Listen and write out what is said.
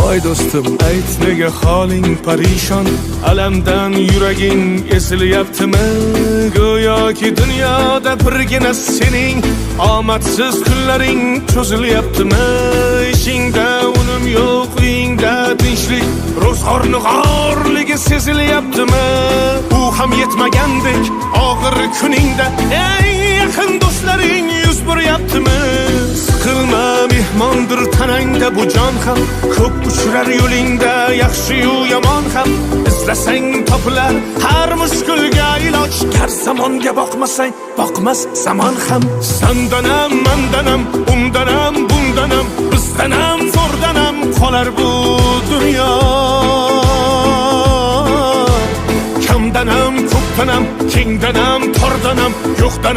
Voy do'stim, ayt nega holing parishon, alamdan yuraging esilyaptimi? Go'yoki dunyoda birgina sening omadsiz kunlaring cho'zilyaptimi? Ishingda unum yo'q, uyingda tinchlik, ro'zg'orni g'orligi sezilyaptimi? U ham yetmagandek og'ir kuningda eng yaqin do'stlaring yuz buryaptimi? Siqilma, mehmondir tanangda bu jon ham, ko'p uchrar yo'lingda yaxshi-yu yomon ham. Izlasang topilar har mushkulga iloj, gar zamonga boqmasang boqmas zamon ham. Sandanam, mandanam, undanam, bundanam, bizdanam, zo'rdanam qolar bu dunyo. Kamdanam, ko'pdanam, kengdanam, tordanam, yo'qdanam